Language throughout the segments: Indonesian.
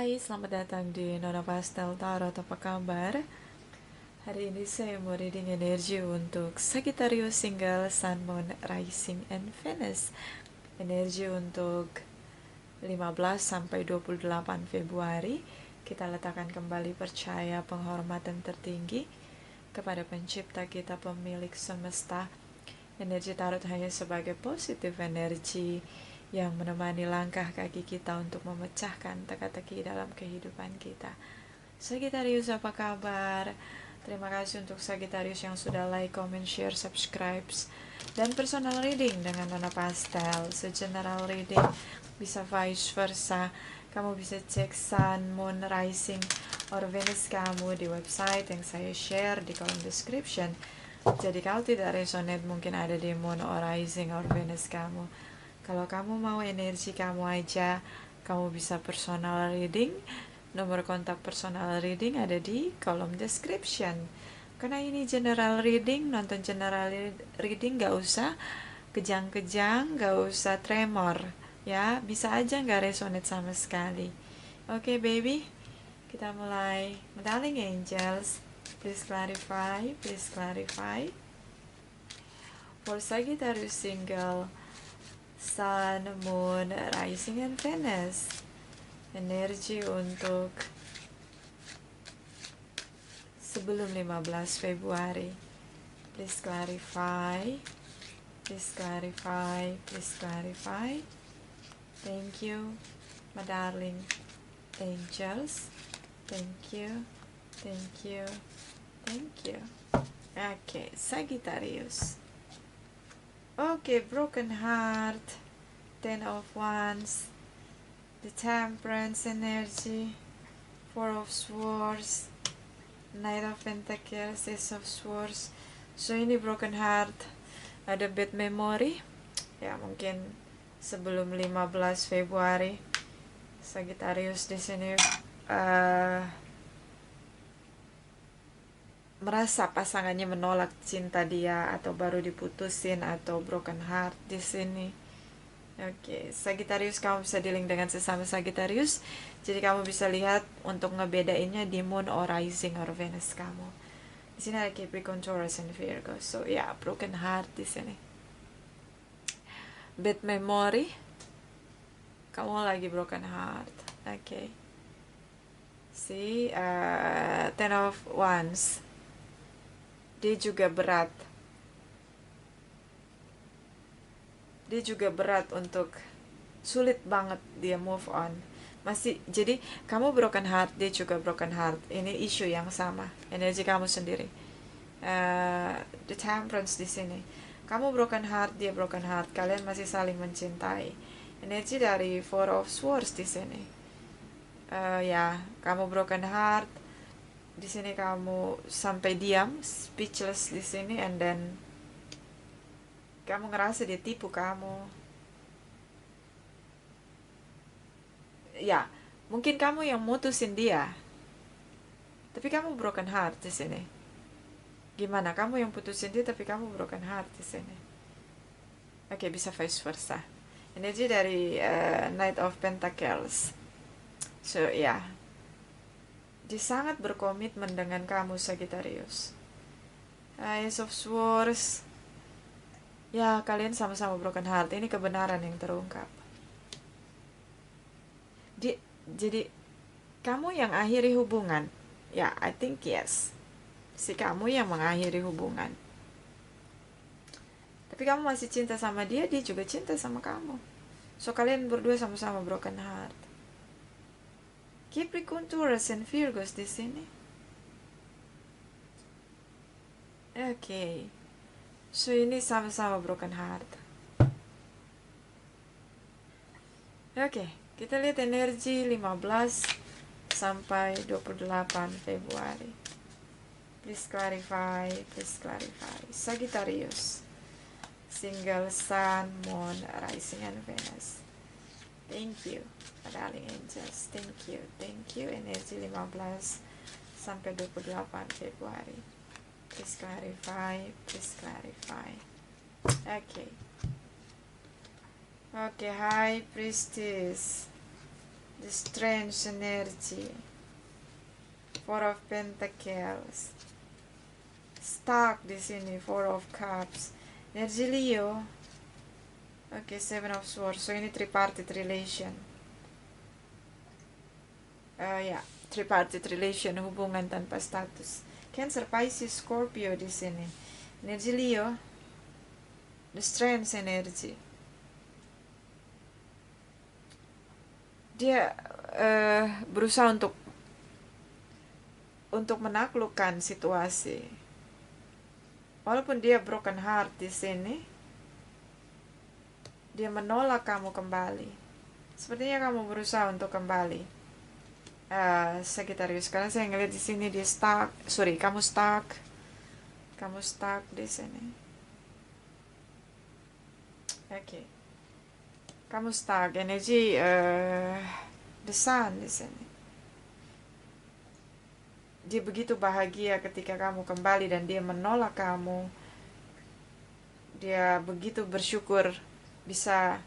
Hai, selamat datang di Nona Pastel Tarot. Apa kabar? Hari ini saya mau reading energi untuk Sagittarius single, Sun, Moon, Rising, and Venus. Energi untuk 15 sampai 28 Februari. Kita letakkan kembali percaya penghormatan tertinggi kepada pencipta kita, pemilik semesta. Energi tarot hanya sebagai positif energi yang menemani langkah kaki kita untuk memecahkan teka-teki dalam kehidupan kita. Sagittarius, apa kabar? Terima kasih untuk Sagittarius yang sudah like, comment, share, subscribe, dan personal reading dengan Nona Pastel. General reading bisa vice versa. Kamu bisa cek Sun, Moon, Rising, or Venus kamu di website yang saya share di kolom description. Jadi kalau tidak resonate, mungkin ada di Moon or Rising or Venus kamu. Kalau kamu mau energi kamu aja, kamu bisa personal reading. Nomor kontak personal reading ada di kolom description. Karena ini general reading, nonton general reading gak usah kejang-kejang, gak usah tremor. Ya, bisa aja gak resonate sama sekali. Oke, baby, kita mulai. Darling angels, please clarify, please clarify. For Sagittarius single, Sun, Moon, Rising, and Venus. Energi untuk sebelum 15 Februari. Please clarify. Please clarify. Please clarify. Thank you, my darling angels. Thank you. Thank you. Thank you. Okay, Sagittarius. Okay, broken heart, Ten of Wands, the Temperance energy, Four of Swords, Knight of Pentacles, Ace of Swords. So ini broken heart, ada bad memory. Ya mungkin sebelum 15 Februari, Sagittarius di sini merasa pasangannya menolak cinta dia, atau baru diputusin, atau broken heart di sini. Oke, Sagittarius, kamu bisa dealing dengan sesama Sagittarius. Jadi kamu bisa lihat untuk ngebedainnya di Moon or Rising or Venus kamu. Di sini ada Capricorn, Taurus, and Virgo. So ya, broken heart di sini. Bad memory. Kamu lagi broken heart. Oke. See, Ten of Wands. Dia juga berat. Dia juga berat untuk, sulit banget dia move on. Masih, jadi kamu broken heart, dia juga broken heart. Ini isu yang sama, energi kamu sendiri. The Temperance di sini. Kamu broken heart, dia broken heart. Kalian masih saling mencintai. Energi dari Four of Swords di sini. Ya, kamu broken heart. Di sini kamu sampai diam, speechless di sini, and then kamu ngerasa dia tipu kamu. Ya, mungkin kamu yang mutusin dia, tapi kamu broken heart di sini. Gimana? Kamu yang putusin dia, tapi kamu broken heart di sini. Oke, bisa vice versa. Energi dari Knight of Pentacles. So, ya, dia sangat berkomitmen dengan kamu, Sagittarius. Ace of Swords. Ya, kalian sama-sama broken heart. Ini kebenaran yang terungkap. Jadi, kamu yang akhiri hubungan. Ya, I think yes. Si kamu yang mengakhiri hubungan. Tapi kamu masih cinta sama dia, dia juga cinta sama kamu. So, kalian berdua sama-sama broken heart. Capricorn, Taurus, and Virgo di sini. Oke. So, ini sama-sama broken heart. Oke, kita lihat energi 15 sampai 28 Februari. Please clarify, please clarify. Sagittarius, single, Sun, Moon, Rising, and Venus. Thank you, darling angels. Thank you, thank you. Energi 15 sampai 28 Februari. Please clarify, please clarify. Okay. Okay, High Priestess. the strange energy. Four of Pentacles. Stuck di sini, Four of Cups. Energi Leo. Oke, Seven of Swords. So ini tripartite relation. Ya, tripartite relation, hubungan tanpa status. Cancer, Pisces, Scorpio di sini. Energi Leo. The strange energy. Dia berusaha untuk menaklukkan situasi. Walaupun dia broken heart di sini, dia menolak kamu kembali. Sepertinya kamu berusaha untuk kembali, Sagittarius. Karena saya ngeliat di sini dia stuck. Sorry, kamu stuck di sini. Oke. Kamu stuck. Energi the sun di sini. Dia begitu bahagia ketika kamu kembali dan dia menolak kamu. Dia begitu bersyukur bisa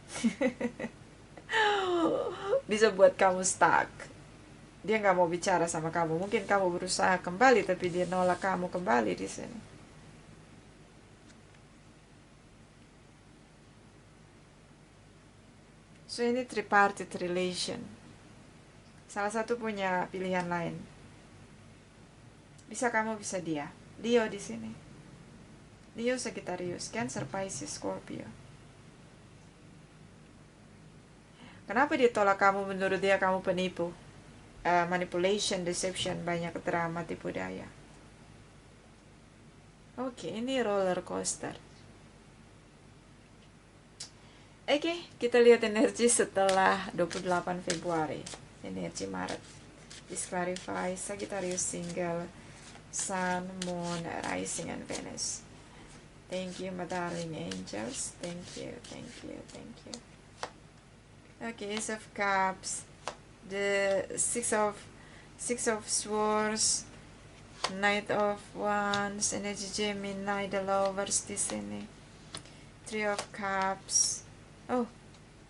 bisa buat kamu stuck. Dia nggak mau bicara sama kamu. Mungkin kamu berusaha kembali tapi dia nolak kamu kembali di sini. So ini tripartite relation. Salah satu punya pilihan lain. Bisa kamu, bisa dia. Leo di sini. Leo, Sagittarius, Cancer, Pisces, Scorpio. Kenapa dia tolak kamu? Menurut dia kamu penipu. Manipulation, deception, banyak drama, tipu daya. Oke, ini roller coaster. Oke, kita lihat energi setelah 28 Februari. Energi Maret. Please clarify, Sagittarius single, Sun, Moon, Rising, and Venus. Thank you, my darling angels. Thank you. Okay, Ace of Cups, the Six of Swords, Knight of Wands, Energy Gemini, the Lovers di sini. Three of Cups. Oh,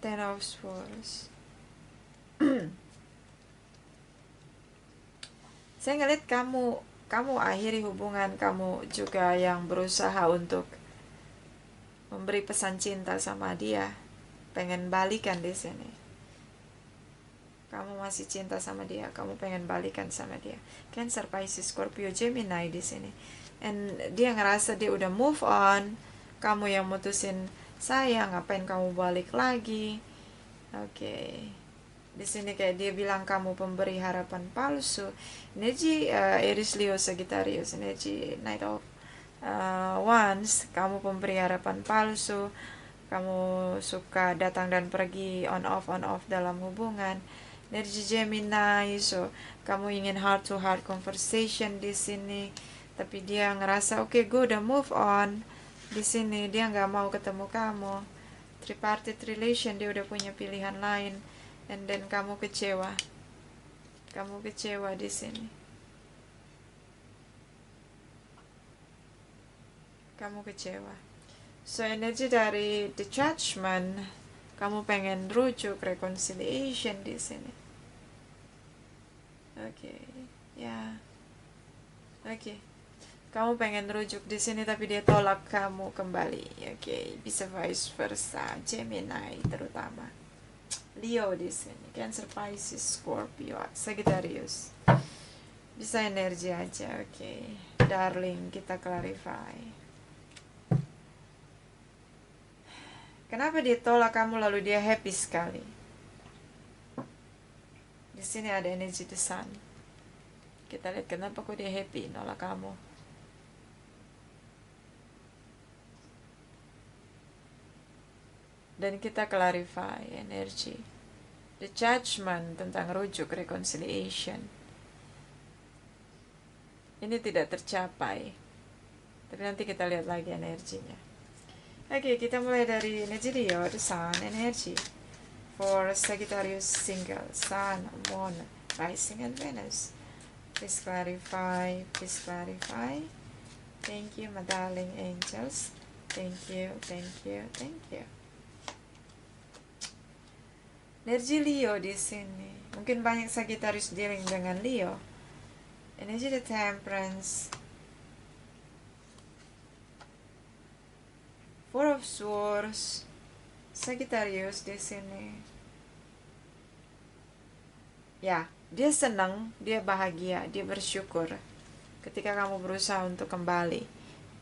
Ten of Swords. Saya ngeliat kamu akhiri hubungan, kamu juga yang berusaha untuk memberi pesan cinta sama dia, pengen balikan di sini. Kamu masih cinta sama dia, kamu pengen balikan sama dia. Cancer, Pisces, Scorpio, Gemini di sini. And dia ngerasa dia udah move on, kamu yang mutusin saya, ngapain kamu balik lagi? Oke. Di sini kayak dia bilang kamu pemberi harapan palsu. Energi Aries, Leo, Sagittarius, energi Knight of Wands, kamu pemberi harapan palsu. Kamu suka datang dan pergi, on off dalam hubungan. Energi Gemini, so kamu ingin heart to heart conversation di sini, tapi dia ngerasa oke, gue udah move on di sini, dia nggak mau ketemu kamu. Tripartite relation, dia udah punya pilihan lain. And then kamu kecewa di sini. Kamu kecewa. So energi dari the Judgment, kamu pengen rujuk, reconciliation di sini. Oke, ya. Oke. Kamu pengen rujuk di sini tapi dia tolak kamu kembali. Oke, bisa vice versa. Gemini terutama. Leo di sini, Cancer, Pisces, Scorpio, Sagittarius. Bisa energi aja, oke. Darling, kita clarify. Kenapa dia tolak kamu lalu dia happy sekali? Di sini ada energi the sun. Kita lihat kenapa kok dia happy nolak kamu. Dan kita clarify energi the Judgment tentang rujuk, reconciliation. Ini tidak tercapai, tapi nanti kita lihat lagi energinya. Oke, kita mulai dari energi Leo, the Sun energy. For Sagittarius single, Sun, Moon, Rising, and Venus. Please clarify. Thank you, my darling angels. Thank you. Energi Leo di sini. Mungkin banyak Sagittarius dealing dengan Leo. Energi the Temperance. Four of Swords. Sagittarius di sini. Ya, dia senang, dia bahagia, dia bersyukur ketika kamu berusaha untuk kembali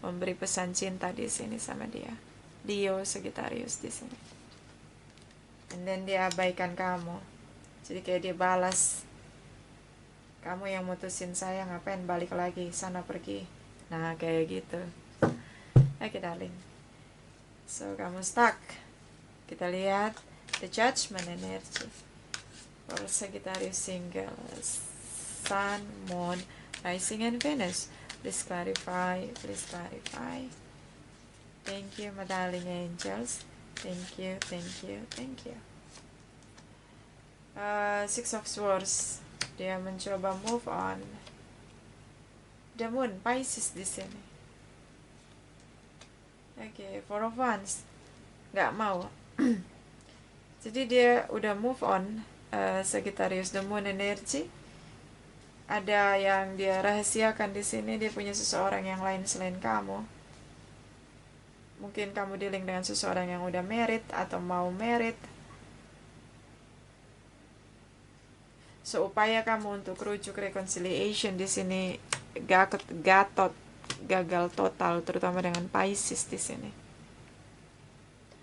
memberi pesan cinta di sini sama dia. Leo Sagittarius di sini. And then dia abaikan kamu. Jadi kayak dia balas, kamu yang mutusin saya, ngapain balik lagi, sana pergi. Nah, kayak gitu. Oke, darling. So, kamu stuck. Kita lihat the Judgment energy for Sagittarius single, Sun, Moon, Rising, and Venus. Please clarify, please clarify. Thank you, my darling angels. Thank you, thank you, thank you. Six of Swords. Dia mencoba move on. The Moon, Pisces di sini. Oke, Four of Wands. Nggak mau. Jadi dia udah move on. Sagittarius, the Moon energy. Ada yang dia rahasiakan di sini. Dia punya seseorang yang lain selain kamu. Mungkin kamu dealing dengan seseorang yang udah married atau mau married. So, upaya kamu untuk rujuk reconciliation di sini gagal total, terutama dengan Pisces di sini.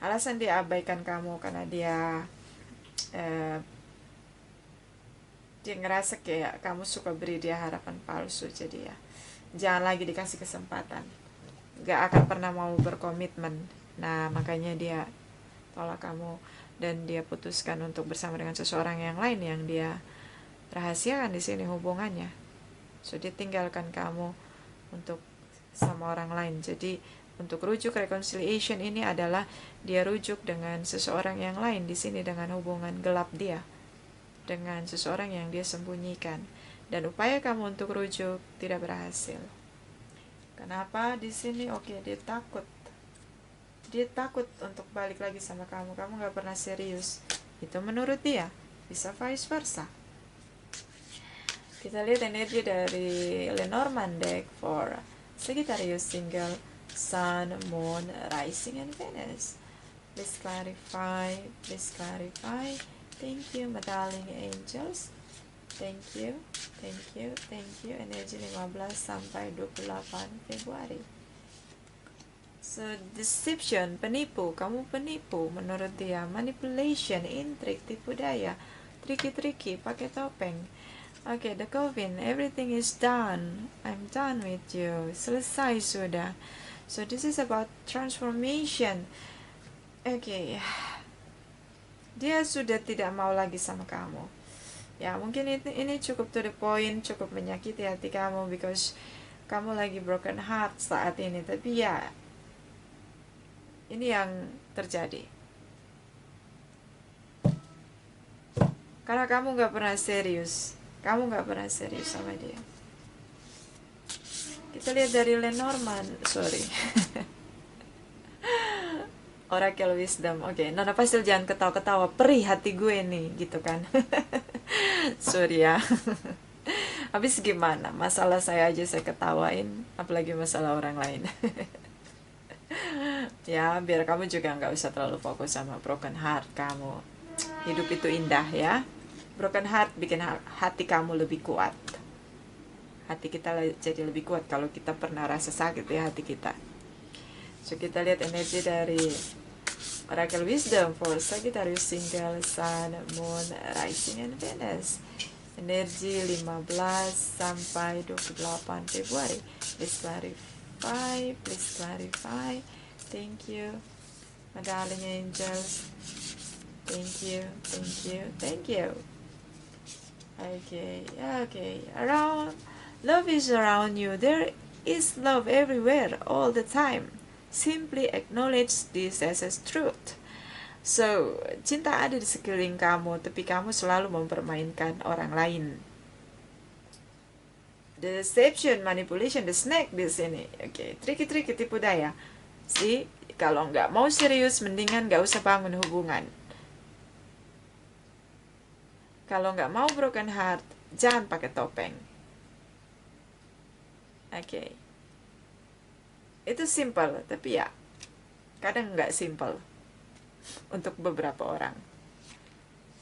Alasan dia abaikan kamu karena dia ngerasa kayak kamu suka beri dia harapan palsu, jadi ya jangan lagi dikasih kesempatan. Gak akan pernah mau berkomitmen. Nah, makanya dia tolak kamu dan dia putuskan untuk bersama dengan seseorang yang lain yang dia rahasiakan di sini hubungannya. So, dia tinggalkan kamu untuk sama orang lain. Jadi untuk rujuk reconciliation ini adalah dia rujuk dengan seseorang yang lain di sini, dengan hubungan gelap dia dengan seseorang yang dia sembunyikan. Dan upaya kamu untuk rujuk tidak berhasil. Kenapa di sini? Oke, dia takut. Dia takut untuk balik lagi sama kamu. Kamu gak pernah serius. Itu menurut dia. Bisa vice versa. Kita lihat energi dari Lenormand deck for Sagittarius single, Sun, Moon, Rising, and Venus. Please clarify, please clarify. Thank you, my darling angels. Thank you, thank you, thank you. Energi 15 sampai 28 Februari. So, deception, penipu. Kamu penipu menurut dia. Manipulation, intrigue, tipu daya. Tricky, pakai topeng. Okay, the Coven, everything is done. I'm done with you. Selesai sudah. So this is about transformation. Okay. Dia sudah tidak mau lagi sama kamu. Ya, mungkin ini cukup to the point, cukup menyakiti hati kamu because kamu lagi broken heart saat ini. Tapi ya, ini yang terjadi. Karena kamu gak pernah serius. Kamu gak pernah serius sama dia. Kita lihat dari Lenormand. Sorry. Oracle Wisdom. Oke, Nona Pastel jangan ketawa-ketawa. Perih hati gue nih. Gitu kan. Sorry ya. Habis gimana? Masalah saya aja saya ketawain. Apalagi masalah orang lain. Ya, biar kamu juga gak usah terlalu fokus sama broken heart kamu. Hidup itu indah ya. Broken heart bikin hati kamu lebih kuat. Hati kita jadi lebih kuat kalau kita pernah rasa sakit di hati kita. So, kita lihat energi dari Oracle Wisdom for Sagittarius single, Sun, Moon, Rising, and Venus. Energi 15 sampai 28 Februari. Please clarify, please clarify. Thank you, my darling angels. Thank you, thank you, thank you. Okay. Love is around you. There is love everywhere, all the time. Simply acknowledge this as a truth. So, cinta ada di sekeliling kamu, tapi kamu selalu mempermainkan orang lain. Deception, manipulation, the snake di sini. Okay. Tricky, tipu daya. See, kalau nggak mau serius, mendingan nggak usah bangun hubungan. Kalau nggak mau broken heart, jangan pakai topeng. Oke. Itu simple, tapi ya kadang nggak simple untuk beberapa orang.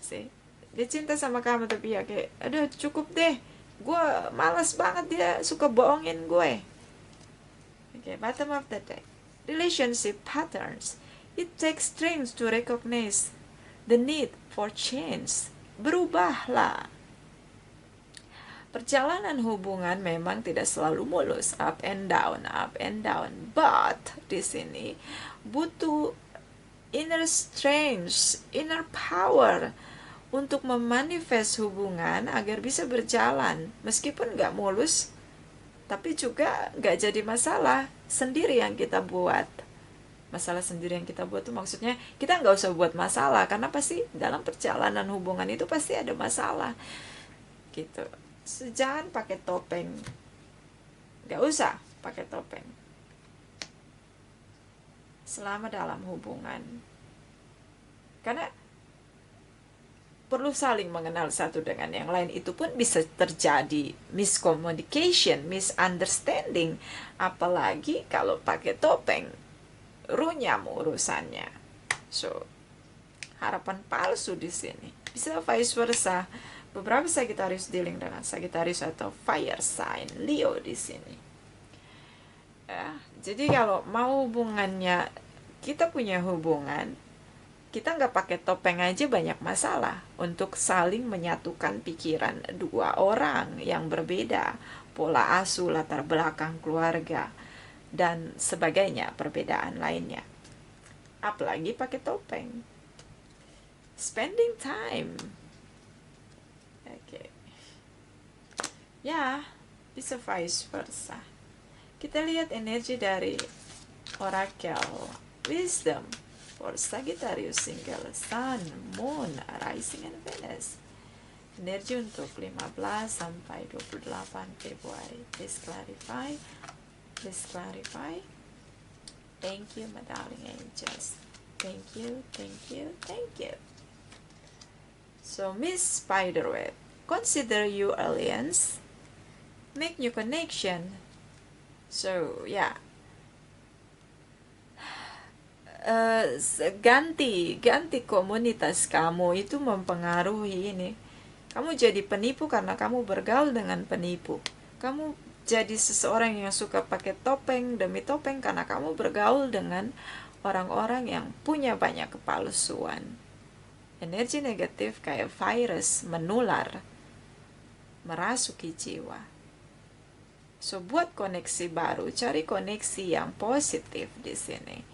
Sih, dia cinta sama kamu tapi ya kayak, aduh cukup deh, gue malas banget dia suka bohongin gue. Oke, bottom of the deck. Relationship patterns. It takes strength to recognize the need for change. Berubahlah. Perjalanan hubungan memang tidak selalu mulus, up and down, up and down. But di sini butuh inner strength, inner power untuk memanifest hubungan agar bisa berjalan. Meskipun nggak mulus, tapi juga nggak jadi masalah sendiri yang kita buat. Masalah sendiri yang kita buat tuh maksudnya kita nggak usah buat masalah, karena pasti dalam perjalanan hubungan itu pasti ada masalah gitu. Jangan pakai topeng, nggak usah pakai topeng selama dalam hubungan, karena perlu saling mengenal satu dengan yang lain. Itu pun bisa terjadi miscommunication, misunderstanding, apalagi kalau pakai topeng, runyam urusannya. So, harapan palsu di sini. Bisa vice versa. Beberapa Sagittarius dealing dengan Sagittarius atau fire sign Leo di sini. Jadi kalau mau hubungannya, kita punya hubungan, kita nggak pakai topeng aja banyak masalah untuk saling menyatukan pikiran dua orang yang berbeda, pola asuh, latar belakang keluarga, dan sebagainya, perbedaan lainnya. Apalagi pakai topeng. Spending time. Oke. Ya, bisa vice versa. Kita lihat energi dari Oracle Wisdom for Sagittarius single Sun, Moon, Rising and Venus. Energi untuk 15 sampai 28 Februari. Please clarify. Please clarify. Thank you, my darling angels. Thank you, thank you, thank you. So, Miss Spiderweb, consider you aliens. Make new connection. So, yeah. Ganti komunitas kamu itu mempengaruhi ini. Kamu jadi penipu karena kamu bergaul dengan penipu. Kamu jadi seseorang yang suka pakai topeng demi topeng karena kamu bergaul dengan orang-orang yang punya banyak kepalsuan. Energi negatif kayak virus menular, merasuki jiwa. So, buat koneksi baru, cari koneksi yang positif di sini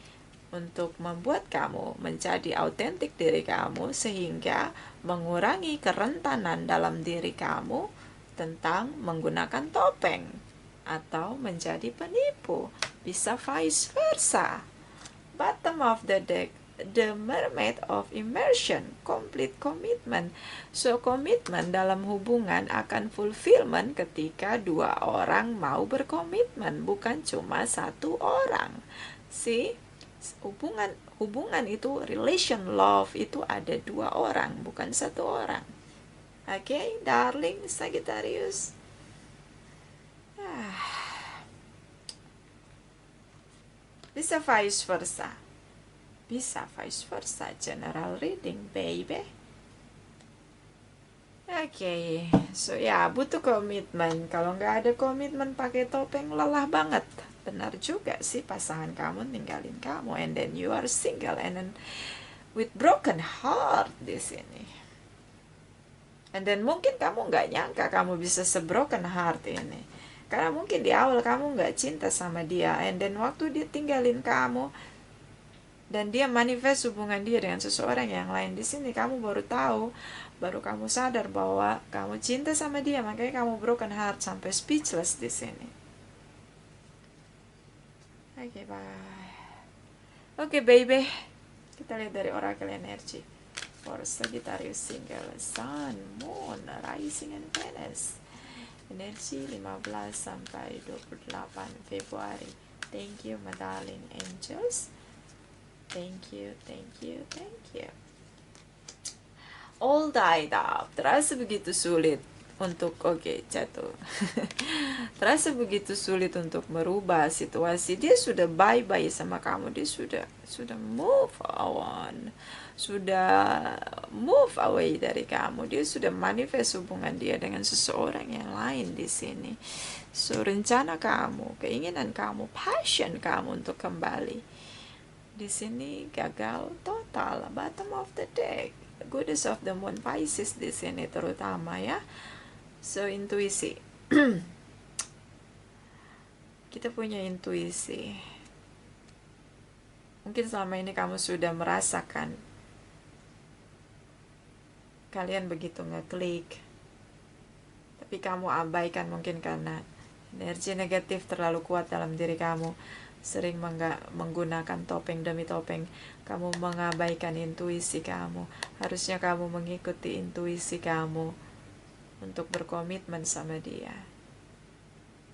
untuk membuat kamu menjadi autentik diri kamu, sehingga mengurangi kerentanan dalam diri kamu tentang menggunakan topeng atau menjadi penipu. Bisa vice versa. Bottom of the deck, the Mermaid of Immersion, complete commitment. So, komitmen dalam hubungan akan fulfillment ketika dua orang mau berkomitmen, bukan cuma satu orang. See? Hubungan itu, relation, love itu ada dua orang, bukan satu orang. Okay, darling Sagittarius. Bisa vice versa. Bisa vice versa. General reading, baby. Okay, so ya, butuh komitmen. Kalau nggak ada komitmen pakai topeng, lelah banget. Benar juga sih, pasangan kamu ninggalin kamu, and then you are single, and then with broken heart di sini. And then mungkin kamu nggak nyangka kamu bisa se-broken heart ini, karena mungkin di awal kamu nggak cinta sama dia, and then waktu dia tinggalin kamu dan dia manifest hubungan dia dengan seseorang yang lain, di sini kamu baru tahu, baru kamu sadar bahwa kamu cinta sama dia, makanya kamu broken heart sampai speechless di sini. Oke, bye. Oke, baby. Kita lihat dari Oracle Energy for Sagittarius single Sun, Moon, Rising and Venus. Energi 15 sampai 28 Februari. Thank you, my darling angels. Thank you, thank you, thank you. all tied up, terasa begitu sulit untuk jatuh. Terasa begitu sulit untuk merubah situasi. Dia sudah bye-bye sama kamu, dia sudah move on, sudah move away dari kamu. Dia sudah manifest hubungan dia dengan seseorang yang lain di sini. So, rencana kamu, keinginan kamu, passion kamu untuk kembali di sini gagal total. Bottom of the deck, goddess of the moon Pisces di sini terutama ya. So, intuisi. Kita punya intuisi. Mungkin selama ini kamu sudah merasakan kalian begitu ngeklik, tapi kamu abaikan mungkin karena energi negatif terlalu kuat dalam diri kamu. Sering menggunakan topeng demi topeng. Kamu mengabaikan intuisi kamu. Harusnya kamu mengikuti intuisi kamu untuk berkomitmen sama dia.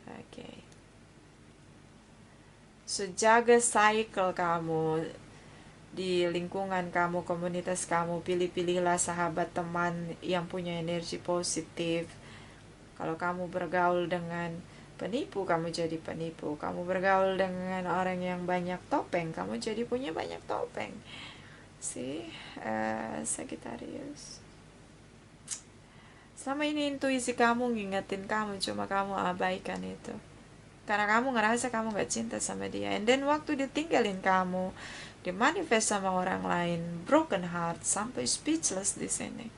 Oke. So, jaga cycle kamu di lingkungan kamu, komunitas kamu. Pilih-pilihlah sahabat teman yang punya energi positif. Kalau kamu bergaul dengan penipu, kamu jadi penipu. Kamu bergaul dengan orang yang banyak topeng, kamu jadi punya banyak topeng. Sagittarius. Selama ini intuisi kamu ngingetin kamu, cuma kamu abaikan itu. Karena kamu ngerasa kamu gak cinta sama dia. And then waktu dia tinggalin kamu, dia manifest sama orang lain, broken heart, sampai speechless di sini.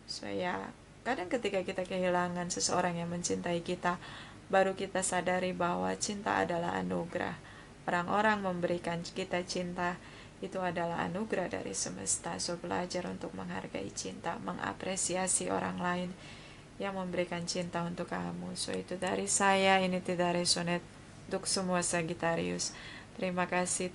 So ya, kadang ketika kita kehilangan seseorang yang mencintai kita, baru kita sadari bahwa cinta adalah anugerah. Orang-orang memberikan kita cinta, itu adalah anugerah dari semesta. So, belajar untuk menghargai cinta, mengapresiasi orang lain yang memberikan cinta untuk kamu. So, itu dari saya, ini tidak resonate untuk semua Sagittarius. Terima kasih.